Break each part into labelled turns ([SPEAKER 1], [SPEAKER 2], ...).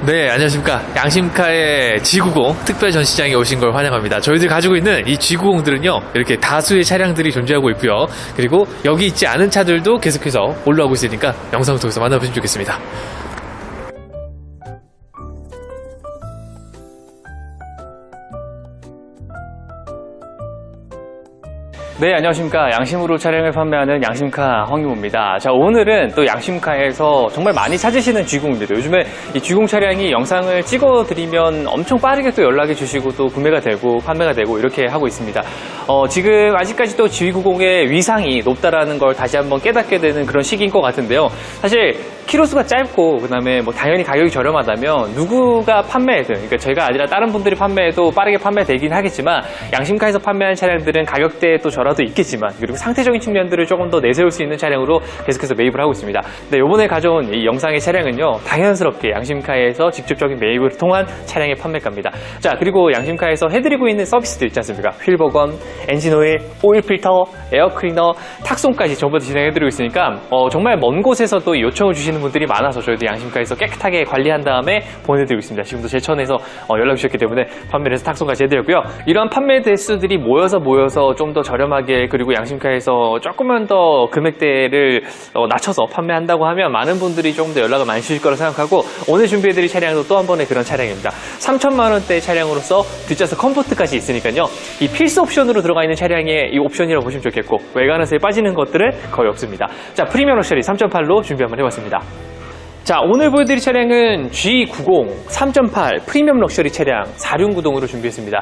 [SPEAKER 1] 네, 안녕하십니까. 양심카의 G90 특별 전시장에 오신 걸 환영합니다. 저희들이 가지고 있는 이 G90들은요, 이렇게 다수의 차량들이 존재하고 있고요. 그리고 여기 있지 않은 차들도 계속해서 올라오고 있으니까 영상을 통해서 만나보시면 좋겠습니다.
[SPEAKER 2] 네, 안녕하십니까. 양심으로 차량을 판매하는 양심카 황유모입니다. 자, 오늘은 또 양심카에서 정말 많이 찾으시는 G90입니다. 요즘에 이 G90 차량이 영상을 찍어드리면 엄청 빠르게 또 연락해 주시고 또 구매가 되고 판매가 되고 이렇게 하고 있습니다. 지금 아직까지도 G90의 위상이 높다라는 걸 다시 한번 깨닫게 되는 그런 시기인 것 같은데요. 사실 키로수가 짧고 그다음에 뭐 당연히 가격이 저렴하다면 누구가 판매해든, 그러니까 제가 아니라 다른 분들이 판매해도 빠르게 판매되긴 하겠지만 양심카에서 판매하는 차량들은 가격대에 또 저라도 있겠지만, 그리고 상태적인 측면들을 조금 더 내세울 수 있는 차량으로 계속해서 매입을 하고 있습니다. 네, 이번에 가져온 이 영상의 차량은요, 당연스럽게 양심카에서 직접적인 매입을 통한 차량의 판매가입니다. 자, 그리고 양심카에서 해드리고 있는 서비스들 있지 않습니까? 휠 버건, 엔진 오일, 오일 필터, 에어 클리너, 탁송까지 전부 다 진행해드리고 있으니까 정말 먼 곳에서도 요청을 주시는 분들이 많아서 저희도 양심카에서 깨끗하게 관리한 다음에 보내드리고 있습니다. 지금도 제천에서 연락 주셨기 때문에 판매를 해서 탁송까지 해드렸고요. 이러한 판매 대수들이 모여서 좀 더 저렴하게, 그리고 양심카에서 조금만 더 금액대를 낮춰서 판매한다고 하면 많은 분들이 조금 더 연락을 많이 주실 거라 생각하고, 오늘 준비해드릴 차량도 또 한 번의 그런 차량입니다. 3천만 원대 차량으로서 뒷좌석 컴포트까지 있으니까요, 이 필수 옵션으로 들어가 있는 차량의 이 옵션이라고 보시면 좋겠고, 외관에서 빠지는 것들은 거의 없습니다. 자, 프리미엄 럭셔리 3.8로 준비 한번 해봤습니다. 자, 오늘 보여드릴 차량은 G90 3.8 프리미엄 럭셔리 차량 4륜구동으로 준비했습니다.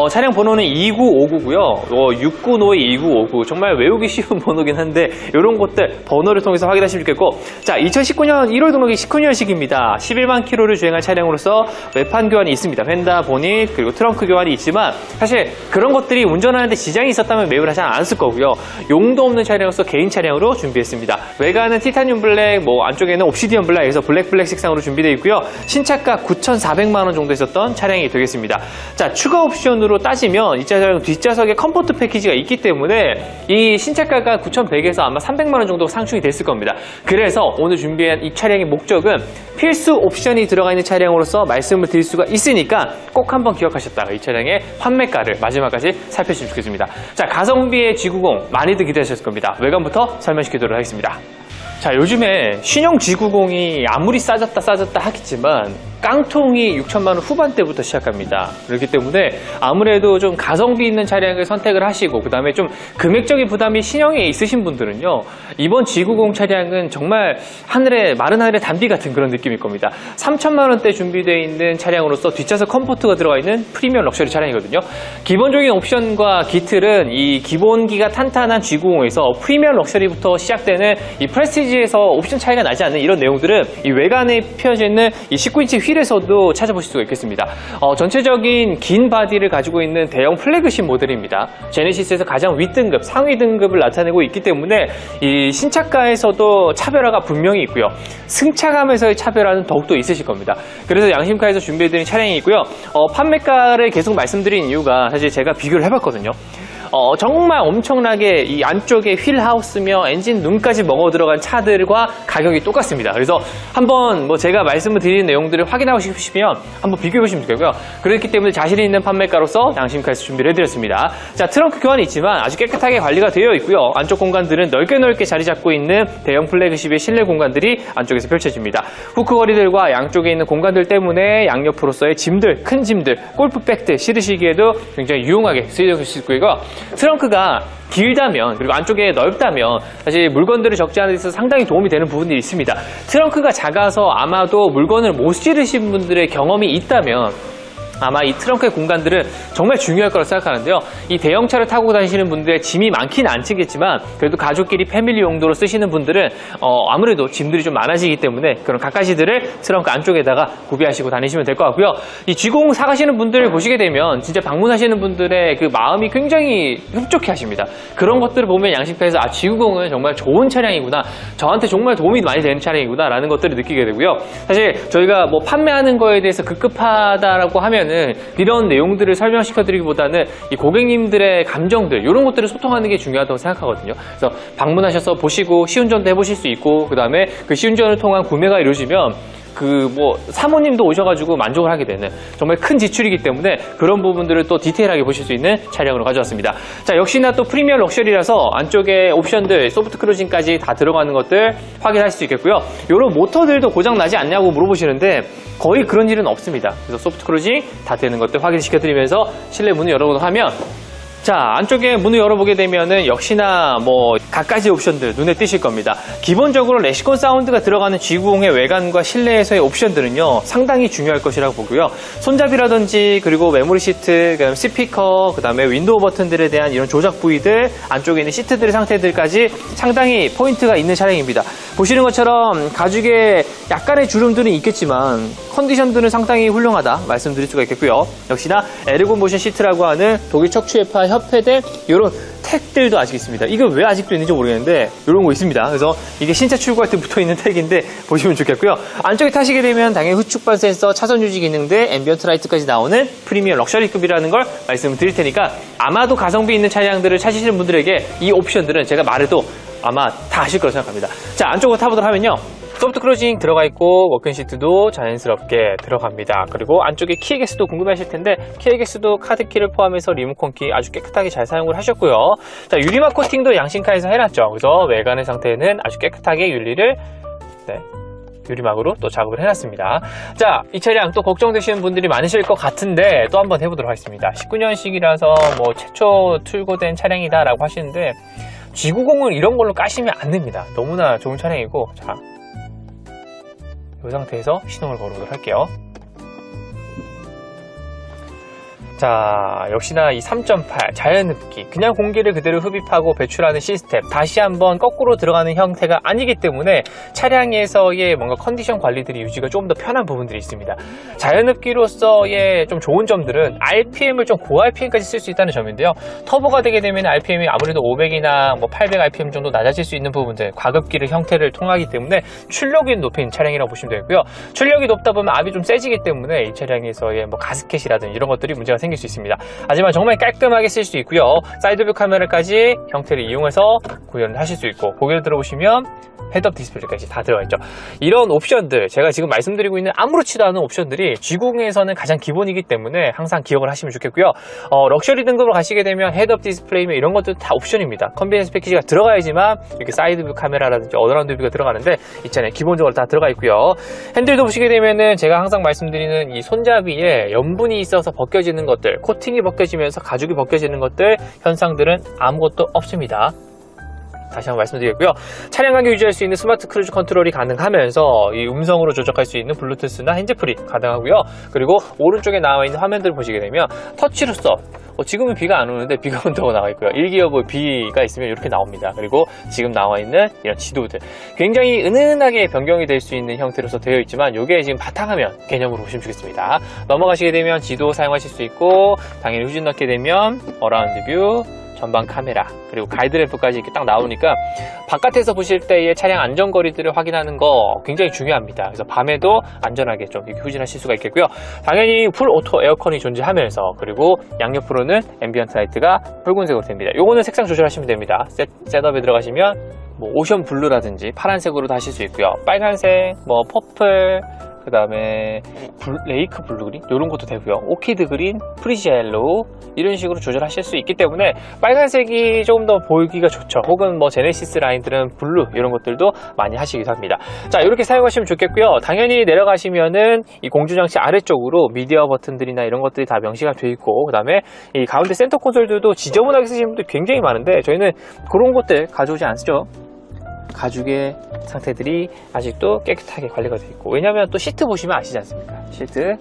[SPEAKER 2] 차량 번호는 29599고요. 6952 2959. 정말 외우기 쉬운 번호긴 한데 이런 것들 번호를 통해서 확인하시면 좋겠고, 자, 2019년 1월 등록이 19년식입니다. 11만 킬로를 주행한 차량으로서 외판 교환이 있습니다. 휀다, 보닛, 그리고 트렁크 교환이 있지만 사실 그런 것들이 운전하는데 지장이 있었다면 매입을 하지 않았을 거고요. 용도 없는 차량으로서 개인 차량으로 준비했습니다. 외관은 티타늄 블랙, 안쪽에는 옵시디언 블랙, 그래서 블랙 색상으로 준비되어 있고요. 신차가 9,400만 원 정도 있었던 차량이 되겠습니다. 자, 추가 옵션으로 따지면 이 차량 뒷좌석에 컴포트 패키지가 있기 때문에 이 신차가가 9,100에서 아마 300만 원 정도 상충이 됐을 겁니다. 그래서 오늘 준비한 이 차량의 목적은 필수 옵션이 들어가 있는 차량으로서 말씀을 드릴 수가 있으니까 꼭 한번 기억하셨다가 이 차량의 판매가를 마지막까지 살펴주시면 좋겠습니다. 자, 가성비의 G90 많이들 기대하셨을 겁니다. 외관부터 설명시키도록 하겠습니다. 자, 요즘에 신형 G90이 아무리 싸졌다 하겠지만 깡통이 6천만 원 후반대부터 시작합니다. 그렇기 때문에 아무래도 좀 가성비 있는 차량을 선택을 하시고, 그 다음에 좀 금액적인 부담이 신형에 있으신 분들은요, 이번 G90 차량은 정말 마른 하늘의 단비 같은 그런 느낌일 겁니다. 3천만 원대 준비되어 있는 차량으로서 뒷좌석 컴포트가 들어가 있는 프리미엄 럭셔리 차량이거든요. 기본적인 옵션과 기틀은 이 기본기가 탄탄한 G90에서 프리미엄 럭셔리부터 시작되는 이 프레스티지에서 옵션 차이가 나지 않는 이런 내용들은 이 외관에 펴져 있는 이 19인치 휠에서도 찾아보실 수가 있겠습니다. 전체적인 긴 바디를 가지고 있는 대형 플래그십 모델입니다. 제네시스에서 가장 윗등급, 상위 등급을 나타내고 있기 때문에 이 신차가에서도 차별화가 분명히 있고요. 승차감에서의 차별화는 더욱더 있으실 겁니다. 그래서 양심카에서 준비해드린 차량이 있고요. 판매가를 계속 말씀드린 이유가 사실 제가 비교를 해봤거든요. 정말 엄청나게 이 안쪽에 휠 하우스며 엔진 룸까지 먹어 들어간 차들과 가격이 똑같습니다. 그래서 한번 제가 말씀을 드리는 내용들을 확인하고 싶으시면 한번 비교해 보시면 되고요. 그렇기 때문에 자신 있는 판매가로서 양심카에서 준비를 해드렸습니다. 자, 트렁크 교환이 있지만 아주 깨끗하게 관리가 되어 있고요. 안쪽 공간들은 넓게 자리 잡고 있는 대형 플래그십의 실내 공간들이 안쪽에서 펼쳐집니다. 후크 거리들과 양쪽에 있는 공간들 때문에 양옆으로서의 짐들, 큰 짐들, 골프백들 실으시기에도 굉장히 유용하게 쓰여질 수 있고요. 트렁크가 길다면, 그리고 안쪽에 넓다면 사실 물건들을 적재하는 데 있어서 상당히 도움이 되는 부분들이 있습니다. 트렁크가 작아서 아마도 물건을 못 실으신 분들의 경험이 있다면 아마 이 트렁크의 공간들은 정말 중요할 거라고 생각하는데요. 이 대형차를 타고 다니시는 분들의 짐이 많긴 않겠지만 그래도 가족끼리 패밀리 용도로 쓰시는 분들은 아무래도 짐들이 좀 많아지기 때문에 그런 갖가지들을 트렁크 안쪽에다가 구비하시고 다니시면 될 것 같고요. 이 G90 사가시는 분들을 보시게 되면 진짜 방문하시는 분들의 그 마음이 굉장히 흡족해 하십니다. 그런 것들을 보면 양심카에서 G90은 정말 좋은 차량이구나, 저한테 정말 도움이 많이 되는 차량이구나 라는 것들을 느끼게 되고요. 사실 저희가 판매하는 거에 대해서 급급하다라고 하면 이런 내용들을 설명시켜드리기보다는 이 고객님들의 감정들, 이런 것들을 소통하는 게 중요하다고 생각하거든요. 그래서 방문하셔서 보시고 시운전도 해보실 수 있고, 그 다음에 그 시운전을 통한 구매가 이루어지면 사모님도 오셔가지고 만족을 하게 되는 정말 큰 지출이기 때문에 그런 부분들을 또 디테일하게 보실 수 있는 차량으로 가져왔습니다. 자, 역시나 또 프리미엄 럭셔리라서 안쪽에 옵션들, 소프트 크루징까지 다 들어가는 것들 확인할 수 있겠고요. 이런 모터들도 고장 나지 않냐고 물어보시는데 거의 그런 일은 없습니다. 그래서 소프트 크루징 다 되는 것들 확인시켜드리면서 실내 문을 열어보도록 하면, 자, 안쪽에 문을 열어보게 되면은 역시나 갖가지 옵션들 눈에 띄실 겁니다. 기본적으로 레시콘 사운드가 들어가는 G90의 외관과 실내에서의 옵션들은요, 상당히 중요할 것이라고 보고요. 손잡이라든지, 그리고 메모리 시트, 그다음에 스피커, 그다음에 윈도우 버튼들에 대한 이런 조작 부위들, 안쪽에 있는 시트들의 상태들까지 상당히 포인트가 있는 차량입니다. 보시는 것처럼 가죽에 약간의 주름들은 있겠지만 컨디션들은 상당히 훌륭하다 말씀드릴 수가 있겠고요. 역시나 에르곤 모션 시트라고 하는 독일 척추회파 협회된 이런 택들도 아직 있습니다. 이거 왜 아직도 있는지 모르겠는데 이런 거 있습니다. 그래서 이게 신차 출고할 때 붙어있는 택인데 보시면 좋겠고요. 안쪽에 타시게 되면 당연히 후축반 센서, 차선 유지 기능대, 앰비언트 라이트까지 나오는 프리미엄 럭셔리급이라는 걸 말씀을 드릴 테니까 아마도 가성비 있는 차량들을 찾으시는 분들에게 이 옵션들은 제가 말해도 아마 다 아실 거라고 생각합니다. 자, 안쪽으로 타보도록 하면요. 소프트 크루징 들어가 있고 워킹 시트도 자연스럽게 들어갑니다. 그리고 안쪽에 키 에그스도 궁금해하실 텐데 키 에그스도 카드키를 포함해서 리모컨 키 아주 깨끗하게 잘 사용을 하셨고요. 자, 유리막 코팅도 양신카에서 해놨죠. 그래서 외관의 상태는 아주 깨끗하게 유리막으로 또 작업을 해놨습니다. 자, 이 차량 또 걱정되시는 분들이 많으실 것 같은데 또 한번 해보도록 하겠습니다. 19년식이라서 최초 출고된 차량이다라고 하시는데 G90을 이런 걸로 까시면 안 됩니다. 너무나 좋은 차량이고, 자, 이 상태에서 시동을 걸어보도록 할게요. 자, 역시나 이 3.8 자연흡기, 그냥 공기를 그대로 흡입하고 배출하는 시스템, 다시 한번 거꾸로 들어가는 형태가 아니기 때문에 차량에서의 뭔가 컨디션 관리들이 유지가 조금 더 편한 부분들이 있습니다. 자연흡기로서의 좀 좋은 점들은 RPM을 좀 고 RPM까지 쓸 수 있다는 점인데요. 터보가 되게 되면 RPM이 아무래도 500이나 800 RPM 정도 낮아질 수 있는 부분들, 과급기를 형태를 통하기 때문에 출력이 높은 차량이라고 보시면 되고요. 출력이 높다 보면 압이 좀 세지기 때문에 이 차량에서의 가스켓이라든지 이런 것들이 문제가 생길 수 있습니다. 하지만 정말 깔끔하게 쓸 수 있고요. 사이드뷰 카메라까지 형태를 이용해서 구현을 하실 수 있고, 고개를 들어보시면 헤드업 디스플레이까지 다 들어가 있죠. 이런 옵션들, 제가 지금 말씀드리고 있는 아무렇지도 않은 옵션들이 G90에서는 가장 기본이기 때문에 항상 기억을 하시면 좋겠고요. 럭셔리 등급으로 가시게 되면 헤드업 디스플레이면 이런 것도 다 옵션입니다. 컨비니언스 패키지가 들어가야지만 이렇게 사이드뷰 카메라라든지 어드라운드 뷰가 들어가는데 이 차량에 기본적으로 다 들어가 있고요. 핸들도 보시게 되면은 제가 항상 말씀드리는 이 손잡이에 염분이 있어서 벗겨지는 것들, 코팅이 벗겨지면서 가죽이 벗겨지는 것들, 현상들은 아무것도 없습니다. 다시 한번 말씀드리겠고요. 차량 간격 유지할 수 있는 스마트 크루즈 컨트롤이 가능하면서 이 음성으로 조작할 수 있는 블루투스나 핸즈프리 가능하고요. 그리고 오른쪽에 나와 있는 화면들을 보시게 되면 터치로서 지금은 비가 안 오는데 비가 온다고 나와 있고요. 일기예보 비가 있으면 이렇게 나옵니다. 그리고 지금 나와 있는 이런 지도들, 굉장히 은은하게 변경이 될 수 있는 형태로서 되어 있지만 이게 지금 바탕화면 개념으로 보시면 좋겠습니다. 넘어가시게 되면 지도 사용하실 수 있고, 당연히 후진 넣게 되면 어라운드 뷰, 전방 카메라, 그리고 가이드램프까지 이렇게 딱 나오니까 바깥에서 보실 때의 차량 안전거리들을 확인하는 거 굉장히 중요합니다. 그래서 밤에도 안전하게 좀 이렇게 후진하실 수가 있겠고요. 당연히 풀 오토 에어컨이 존재하면서, 그리고 양옆으로는 앰비언트 라이트가 붉은색으로 됩니다. 요거는 색상 조절하시면 됩니다. 셋업에 들어가시면 오션 블루라든지 파란색으로도 하실 수 있고요. 빨간색, 퍼플, 그 다음에 레이크 블루 그린 이런 것도 되고요. 오키드 그린, 프리지 옐로우 이런 식으로 조절하실 수 있기 때문에 빨간색이 조금 더 보이기가 좋죠. 혹은 제네시스 라인들은 블루 이런 것들도 많이 하시기도 합니다. 자, 이렇게 사용하시면 좋겠고요. 당연히 내려가시면은 이 공조장치 아래쪽으로 미디어 버튼들이나 이런 것들이 다 명시가 되어 있고, 그 다음에 이 가운데 센터 콘솔들도 지저분하게 쓰시는 분들 굉장히 많은데 저희는 그런 것들 가져오지 않죠. 가죽의 상태들이 아직도 깨끗하게 관리가 되어 있고, 왜냐하면 또 시트 보시면 아시지 않습니까? 시트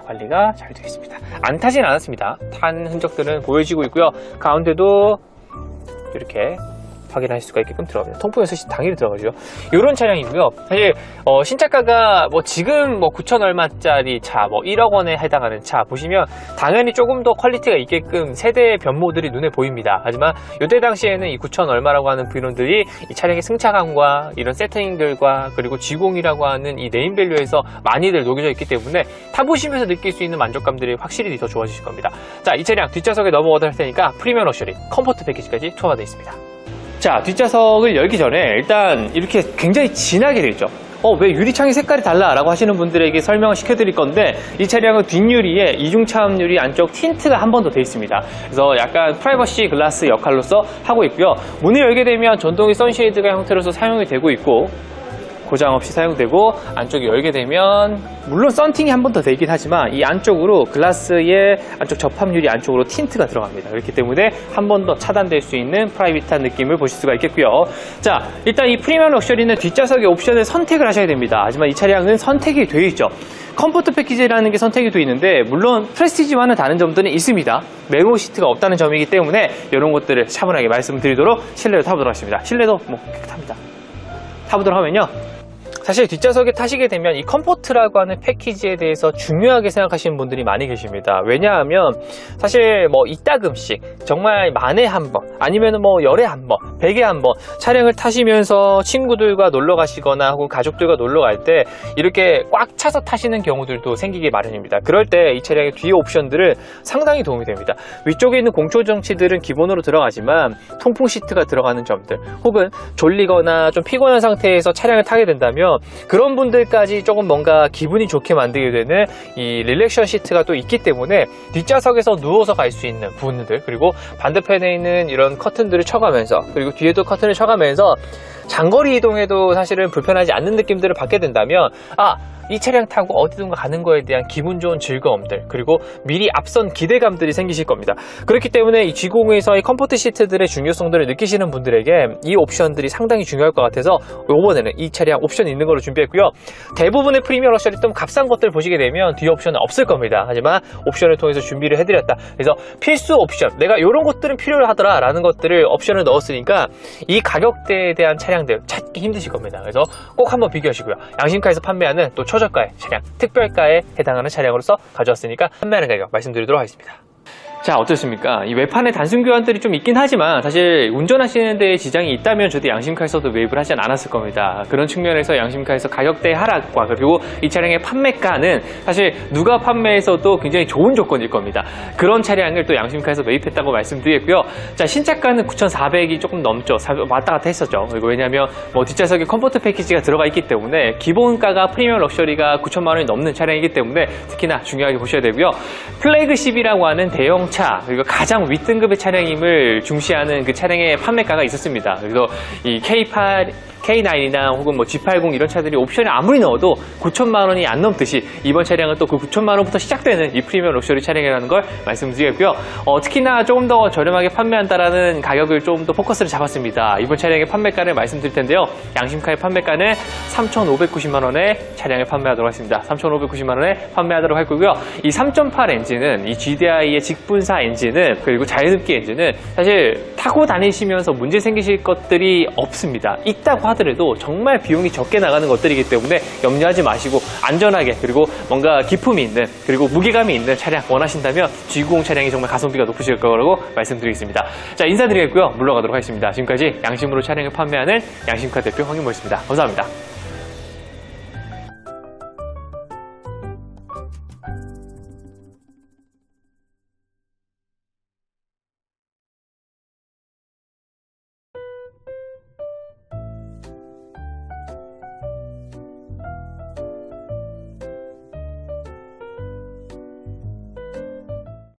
[SPEAKER 2] 관리가 잘 되어 있습니다. 안 타진 않았습니다. 탄 흔적들은 보여지고 있고요. 가운데도 이렇게 확인할 수가 있게끔 들어갑니다. 통풍 연소시 당연히 들어가죠. 이런 차량이고요. 사실 신차가가 지금 9천 얼마짜리 차, 1억 원에 해당하는 차 보시면 당연히 조금 더 퀄리티가 있게끔 세대의 변모들이 눈에 보입니다. 하지만 이때 당시에는 이 9천 얼마라고 하는 비론들이 이 차량의 승차감과 이런 세팅들과 그리고 G90이라고 하는 이 네임밸류에서 많이들 녹여져 있기 때문에 타보시면서 느낄 수 있는 만족감들이 확실히 더 좋아지실 겁니다. 자, 이 차량 뒷좌석에 넘어가도록 할 테니까 프리미엄 럭셔리 컴포트 패키지까지 투어가 되어 있습니다. 자, 뒷좌석을 열기 전에 일단 이렇게 굉장히 진하게 되어 있죠. 왜 유리창의 색깔이 달라? 라고 하시는 분들에게 설명을 시켜드릴 건데 이 차량은 뒷유리에 이중차음 유리 안쪽 틴트가 한 번 더 돼 있습니다. 그래서 약간 프라이버시 글라스 역할로서 하고 있고요. 문을 열게 되면 전동의 선쉐이드가 형태로서 사용이 되고 있고 고장 없이 사용되고 안쪽이 열게 되면 물론 썬팅이 한 번 더 되긴 하지만 이 안쪽으로 글라스의 안쪽 접합유리 안쪽으로 틴트가 들어갑니다. 그렇기 때문에 한 번 더 차단될 수 있는 프라이빗한 느낌을 보실 수가 있겠고요. 자, 일단 이 프리미엄 럭셔리는 뒷좌석의 옵션을 선택을 하셔야 됩니다. 하지만 이 차량은 선택이 되어 있죠. 컴포트 패키지라는 게 선택이 되어 있는데 물론 프레스티지와는 다른 점들은 있습니다. 메모 시트가 없다는 점이기 때문에 이런 것들을 차분하게 말씀드리도록 실내로 타보도록 하겠습니다. 실내도 깨끗합니다. 타보도록 하면요. 사실 뒷좌석에 타시게 되면 이 컴포트라고 하는 패키지에 대해서 중요하게 생각하시는 분들이 많이 계십니다. 왜냐하면 사실 이따금씩 정말 만에 한 번 아니면 열에 한 번, 100에 한 번 차량을 타시면서 친구들과 놀러 가시거나 혹은 가족들과 놀러 갈 때 이렇게 꽉 차서 타시는 경우들도 생기기 마련입니다. 그럴 때 이 차량의 뒤에 옵션들은 상당히 도움이 됩니다. 위쪽에 있는 공조 정치들은 기본으로 들어가지만 통풍 시트가 들어가는 점들 혹은 졸리거나 좀 피곤한 상태에서 차량을 타게 된다면 그런 분들까지 조금 뭔가 기분이 좋게 만들게 되는 이 릴렉션 시트가 또 있기 때문에 뒷좌석에서 누워서 갈 수 있는 부분들 그리고 반대편에 있는 이런 커튼들을 쳐가면서 그리고 뒤에도 커튼을 쳐가면서 장거리 이동에도 사실은 불편하지 않는 느낌들을 받게 된다면 이 차량 타고 어디든가 가는 거에 대한 기분 좋은 즐거움들 그리고 미리 앞선 기대감들이 생기실 겁니다. 그렇기 때문에 이 G90에서의 컴포트 시트들의 중요성들을 느끼시는 분들에게 이 옵션들이 상당히 중요할 것 같아서 이번에는 이 차량 옵션 있는 걸로 준비했고요. 대부분의 프리미엄 럭셔리 좀 값싼 것들 보시게 되면 뒤에 옵션은 없을 겁니다. 하지만 옵션을 통해서 준비를 해드렸다. 그래서 필수 옵션 내가 이런 것들은 필요하더라 라는 것들을 옵션을 넣었으니까 이 가격대에 대한 차량들 찾기 힘드실 겁니다. 그래서 꼭 한번 비교하시고요. 양심카에서 판매하는 또 초저가의 차량, 특별가에 해당하는 차량으로서 가져왔으니까 판매하는 가격 말씀드리도록 하겠습니다. 자, 어떻습니까? 이 외판에 단순 교환들이 좀 있긴 하지만 사실 운전하시는 데에 지장이 있다면 저도 양심카에서도 매입을 하진 않았을 겁니다. 그런 측면에서 양심카에서 가격대 하락과 그리고 이 차량의 판매가는 사실 누가 판매해서도 굉장히 좋은 조건일 겁니다. 그런 차량을 또 양심카에서 매입했다고 말씀드리겠고요. 자, 신차가는 9,400이 조금 넘죠. 왔다 갔다 했었죠. 그리고 왜냐하면 뒷좌석에 컴포트 패키지가 들어가 있기 때문에 기본가가 프리미엄 럭셔리가 9천만 원이 넘는 차량이기 때문에 특히나 중요하게 보셔야 되고요. 플래그십이라고 하는 대형 차 그리고 가장 윗등급의 차량임을 중시하는 그 차량의 판매가가 있었습니다. 그래서 이 K9이나 혹은 G80 이런 차들이 옵션에 아무리 넣어도 9천만 원이 안 넘듯이 이번 차량은 또 그 9천만 원부터 시작되는 이 프리미엄 럭셔리 차량이라는 걸 말씀드리겠고요. 특히나 조금 더 저렴하게 판매한다라는 가격을 좀 더 포커스를 잡았습니다. 이번 차량의 판매가를 말씀드릴 텐데요. 양심카의 판매가는 3,590만 원에 차량을 판매하도록 하겠습니다. 3,590만 원에 판매하도록 할 거고요. 이 3.8 엔진은 이 GDI의 직분사 엔진은 그리고 자연흡기 엔진은 사실 타고 다니시면서 문제 생기실 것들이 없습니다. 있다고 하더라도 정말 비용이 적게 나가는 것들이기 때문에 염려하지 마시고 안전하게 그리고 뭔가 기품이 있는 그리고 무게감이 있는 차량 원하신다면 G90 차량이 정말 가성비가 높으실 거라고 말씀드리겠습니다. 자, 인사드리겠고요. 물러가도록 하겠습니다. 지금까지 양심으로 차량을 판매하는 양심카 대표 황윤모였습니다. 감사합니다.